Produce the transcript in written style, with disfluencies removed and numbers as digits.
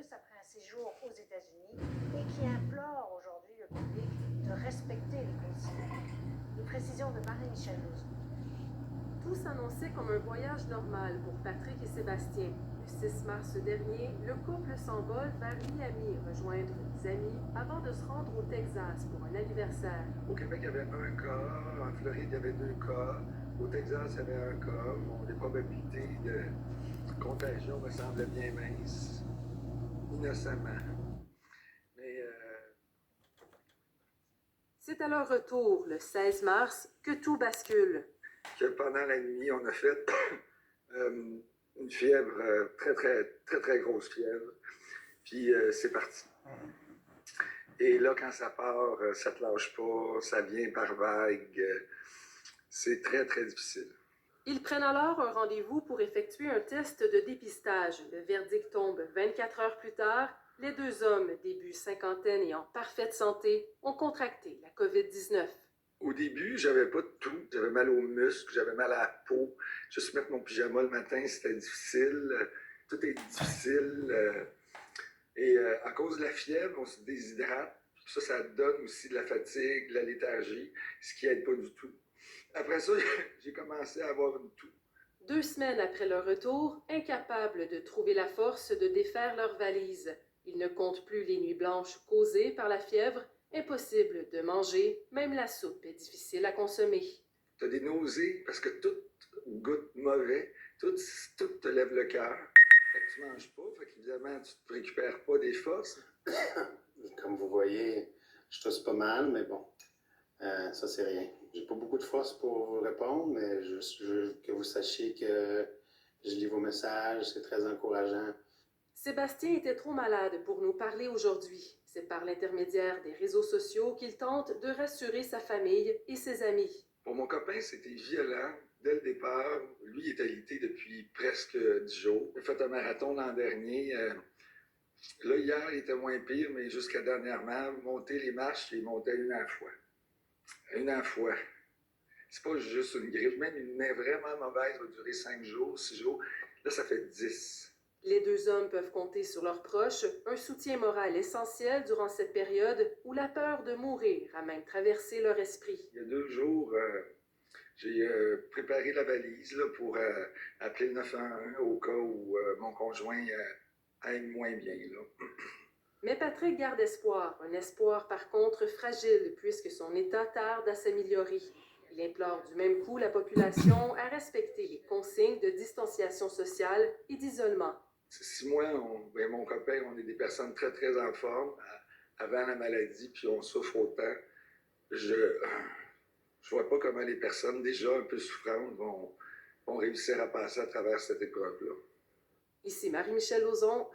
russe après un séjour aux États-Unis et qui implore aujourd'hui le public de respecter les consignes. Les précisions de Marie-Michel Lauzon. Tout s'annonçait comme un voyage normal pour Patrick et Sébastien. Le 6 mars dernier, le couple s'envole vers Miami rejoindre des amis avant de se rendre au Texas pour un anniversaire. Au Québec, il y avait un cas. En Floride, il y avait 2 cas. Au Texas, il y avait un cas. Bon, les probabilités de contagion me semblaient bien minces, innocemment. Mais C'est à leur retour, le 16 mars, que tout bascule. que pendant la nuit, on a fait une fièvre, très grosse fièvre. Puis c'est parti. Et là, quand ça part, ça te lâche pas, ça vient par vague. C'est très difficile. Ils prennent alors un rendez-vous pour effectuer un test de dépistage. Le verdict tombe 24 heures plus tard. Les 2 hommes, début cinquantaine et en parfaite santé, ont contracté la COVID-19. Au début, j'avais pas de tout. J'avais mal aux muscles, j'avais mal à la peau. Juste mettre mon pyjama le matin, c'était difficile. Tout est difficile. Et à cause de la fièvre, on se déshydrate. Ça donne aussi de la fatigue, de la léthargie, ce qui aide pas du tout. Après ça, j'ai commencé à avoir une toux. 2 semaines après leur retour, incapables de trouver la force de défaire leurs valises. Ils ne comptent plus les nuits blanches causées par la fièvre. Impossible de manger, même la soupe est difficile à consommer. Tu as des nausées parce que tout goûte mauvais, tout te lève le cœur. Fait que tu manges pas, fait qu'évidemment, tu ne récupères pas des forces. Comme vous voyez, je tousse pas mal, mais bon, ça c'est rien. J'ai pas beaucoup de force pour vous répondre, mais je veux que vous sachiez que je lis vos messages, c'est très encourageant. Sébastien était trop malade pour nous parler aujourd'hui. C'est par l'intermédiaire des réseaux sociaux qu'il tente de rassurer sa famille et ses amis. Pour mon copain, c'était violent. Dès le départ, lui, il est alité depuis presque 10 jours. Il a fait un marathon l'an dernier. Là, hier, il était moins pire, mais jusqu'à dernièrement, monter les marches, il montait une à la fois. Une à la fois. C'est pas juste une grippe. Même une main vraiment mauvaise va durer 5 jours, 6 jours. Là, ça fait 10. Les 2 hommes peuvent compter sur leurs proches, un soutien moral essentiel durant cette période où la peur de mourir a même traversé leur esprit. Il y a 2 jours, j'ai préparé la valise là, pour appeler le 911 au cas où mon conjoint aille moins bien. Là. Mais Patrick garde espoir, un espoir par contre fragile puisque son état tarde à s'améliorer. Il implore du même coup la population à respecter les consignes de distanciation sociale et d'isolement. 6 mois, mon copain, on est des personnes très en forme avant la maladie, puis on souffre autant. Je vois pas comment les personnes déjà un peu souffrantes vont réussir à passer à travers cette épreuve-là. Ici Marie-Michel Lauzon.